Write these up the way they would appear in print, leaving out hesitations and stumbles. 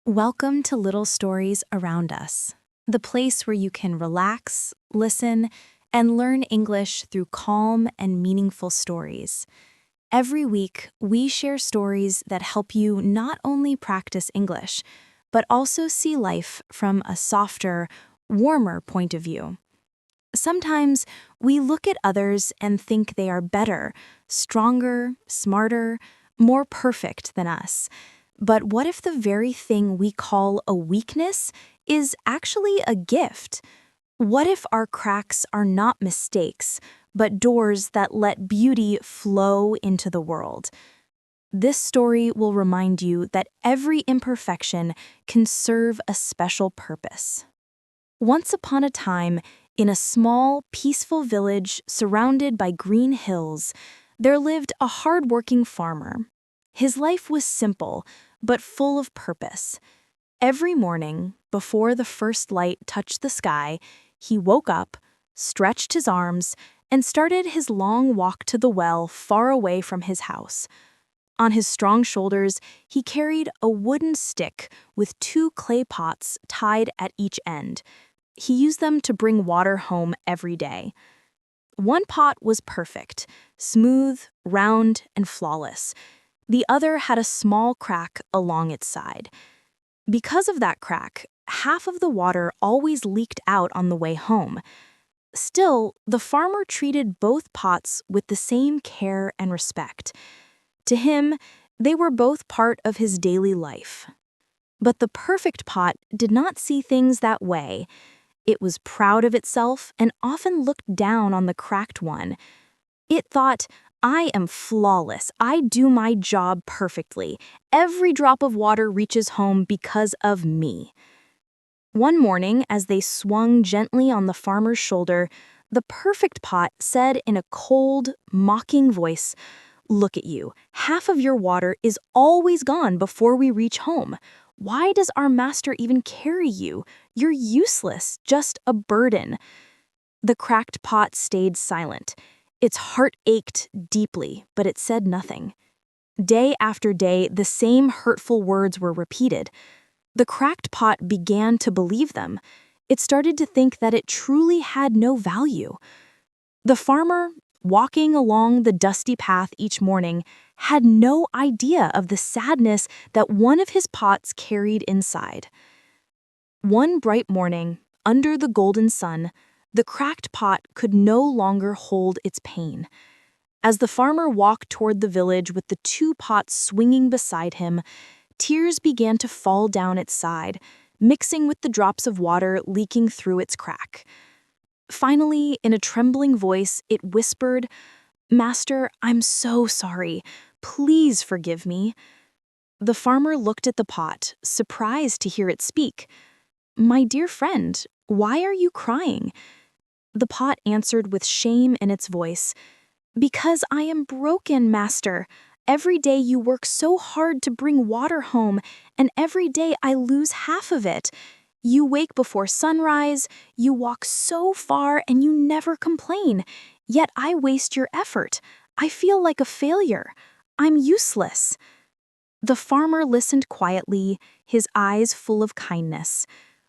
Welcome to Little Stories Around Us, the place where you can relax, listen, and learn English through calm and meaningful stories. Every week, we share stories that help you not only practice English, but also see life from a softer, warmer point of view. Sometimes we look at others and think they are better, stronger, smarter, more perfect than us. But what if the very thing we call a weakness is actually a gift? What if our cracks are not mistakes, but doors that let beauty flow into the world? This story will remind you that every imperfection can serve a special purpose. Once upon a time, in a small, peaceful village surrounded by green hills, there lived a hard-working farmer. His life was simple, but full of purpose. Every morning, before the first light touched the sky, he woke up, stretched his arms, and started his long walk to the well far away from his house. On his strong shoulders, he carried a wooden stick with 2 clay pots tied at each end. He used them to bring water home every day. One pot was perfect, smooth, round, and flawless. The other had a small crack along its side. Because of that crack, half of the water always leaked out on the way home. Still, the farmer treated both pots with the same care and respect. To him, they were both part of his daily life. But the perfect pot did not see things that way. It was proud of itself and often looked down on the cracked one. It thought, "I am flawless. I do my job perfectly. Every drop of water reaches home because of me." One morning, as they swung gently on the farmer's shoulder, the perfect pot said in a cold, mocking voice, "Look at you. Half of your water is always gone before we reach home. Why does our master even carry you? You're useless, just a burden." The cracked pot stayed silent. Its heart ached deeply, but it said nothing. Day after day, the same hurtful words were repeated. The cracked pot began to believe them. It started to think that it truly had no value. The farmer, walking along the dusty path each morning, had no idea of the sadness that one of his pots carried inside. One bright morning, under the golden sun, the cracked pot could no longer hold its pain. As the farmer walked toward the village with the 2 pots swinging beside him, tears began to fall down its side, mixing with the drops of water leaking through its crack. Finally, in a trembling voice, it whispered, "Master, I'm so sorry. Please forgive me." The farmer looked at the pot, surprised to hear it speak. "My dear friend, why are you crying?" The pot answered with shame in its voice, "Because I am broken, master. Every day you work so hard to bring water home, and every day I lose half of it. You wake before sunrise, you walk so far, and you never complain. Yet I waste your effort. I feel like a failure. I'm useless." The farmer listened quietly, his eyes full of kindness.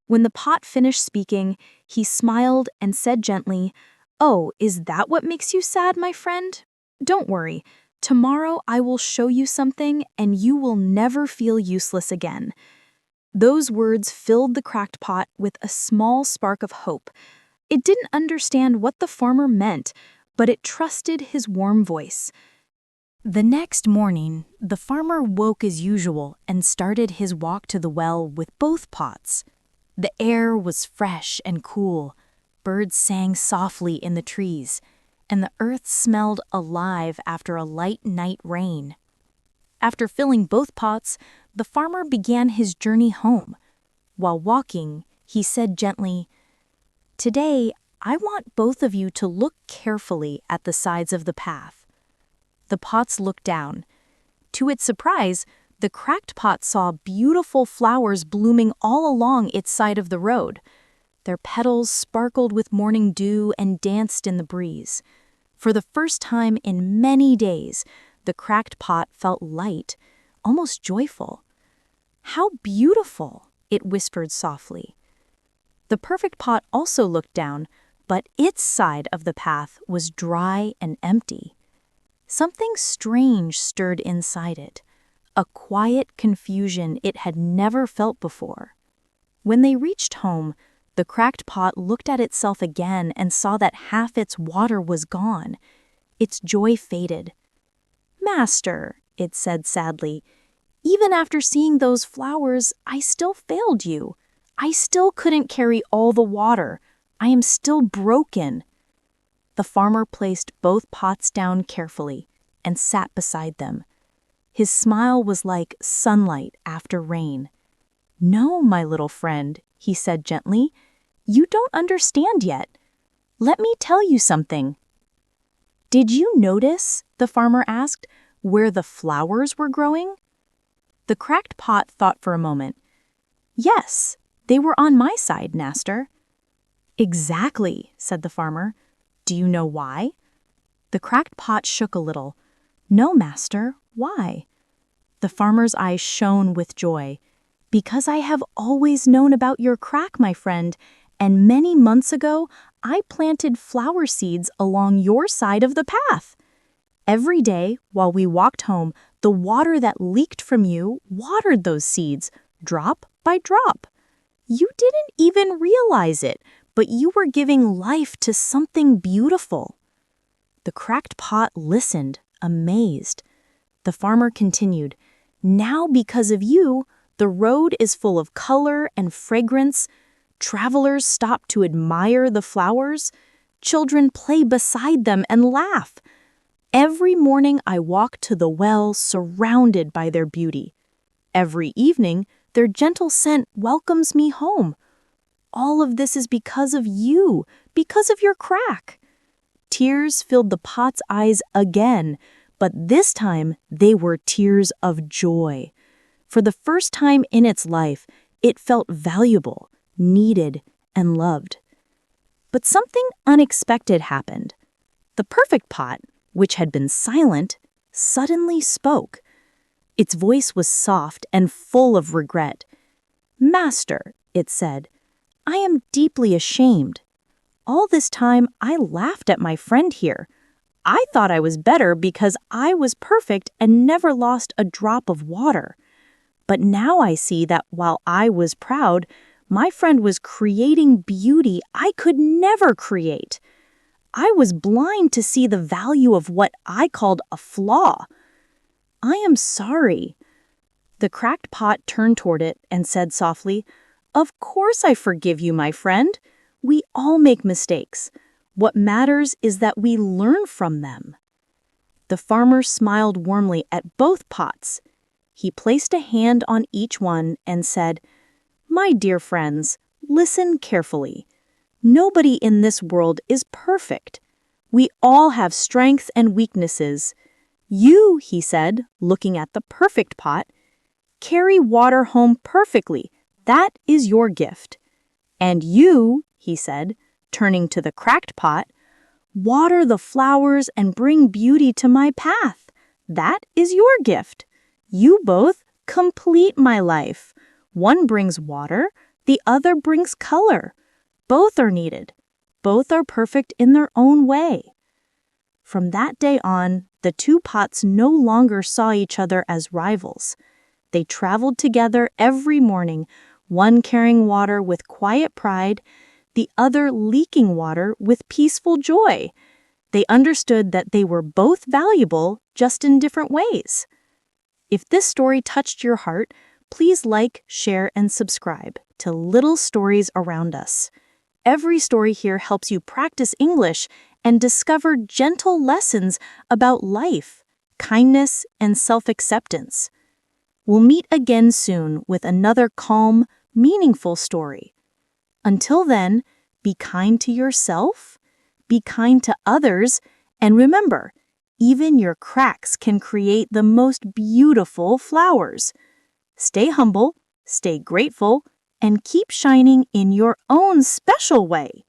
When the pot finished speaking, he smiled and said gently, "Oh, is that what makes you sad, my friend? Don't worry. Tomorrow I will show you something, and you will never feel useless again." Those words filled the cracked pot with a small spark of hope. It didn't understand what the farmer meant, but it trusted his warm voice. The next morning, the farmer woke as usual and started his walk to the well with both pots. The air was fresh and cool, birds sang softly in the trees, and the earth smelled alive after a light night rain. After filling both pots, the farmer began his journey home. While walking, he said gently, "Today, I want both of you to look carefully at the sides of the path." The pots looked down. To its surprise, the cracked pot saw beautiful flowers blooming all along its side of the road. Their petals sparkled with morning dew and danced in the breeze. For the first time in many days, the cracked pot felt light, almost joyful. "How beautiful," it whispered softly. The perfect pot also looked down, but its side of the path was dry and empty. Something strange stirred inside it, a quiet confusion it had never felt before. When they reached home, the cracked pot looked at itself again and saw that half its water was gone. Its joy faded. "Master," it said sadly, "even after seeing those flowers, I still failed you. I still couldn't carry all the water. I am still broken." The farmer placed both pots down carefully and sat beside them. His smile was like sunlight after rain. "No, my little friend," he said gently, "you don't understand yet. Let me tell you something." "Did you notice," the farmer asked, "where the flowers were growing?" The cracked pot thought for a moment. "Yes, they were on my side, Master." "Exactly," said the farmer. "Do you know why?" The cracked pot shook a little. "No, Master, why?" The farmer's eyes shone with joy. "Because I have always known about your crack, my friend, and many months ago, I planted flower seeds along your side of the path. Every day, while we walked home, the water that leaked from you watered those seeds, drop by drop. You didn't even realize it, but you were giving life to something beautiful." The cracked pot listened, amazed. The farmer continued, "Now, because of you, the road is full of color and fragrance. Travelers stop to admire the flowers. Children play beside them and laugh. Every morning I walk to the well surrounded by their beauty. Every evening, their gentle scent welcomes me home. All of this is because of you, because of your crack." Tears filled the pot's eyes again, but this time they were tears of joy. For the first time in its life, it felt valuable, needed, and loved. But something unexpected happened. The perfect pot, which had been silent, suddenly spoke. Its voice was soft and full of regret. "Master," it said, "I am deeply ashamed. All this time I laughed at my friend here. I thought I was better because I was perfect and never lost a drop of water. But now I see that while I was proud, my friend was creating beauty I could never create. I was blind to see the value of what I called a flaw. I am sorry." The cracked pot turned toward it and said softly, "Of course I forgive you, my friend. We all make mistakes. What matters is that we learn from them." The farmer smiled warmly at both pots. He placed a hand on each one and said, "My dear friends, listen carefully. Nobody in this world is perfect. We all have strengths and weaknesses. You," he said, looking at the perfect pot, "carry water home perfectly. That is your gift. And you," he said, turning to the cracked pot, "water the flowers and bring beauty to my path. That is your gift. You both complete my life. One brings water, the other brings color. Both are needed. Both are perfect in their own way." From that day on, the two pots no longer saw each other as rivals. They traveled together every morning, one carrying water with quiet pride, the other leaking water with peaceful joy. They understood that they were both valuable, just in different ways. If this story touched your heart, please like, share, and subscribe to Little Stories Around Us. Every story here helps you practice English and discover gentle lessons about life, kindness, and self-acceptance. We'll meet again soon with another calm, meaningful story. Until then, be kind to yourself, be kind to others, and remember, even your cracks can create the most beautiful flowers. Stay humble, stay grateful, and keep shining in your own special way.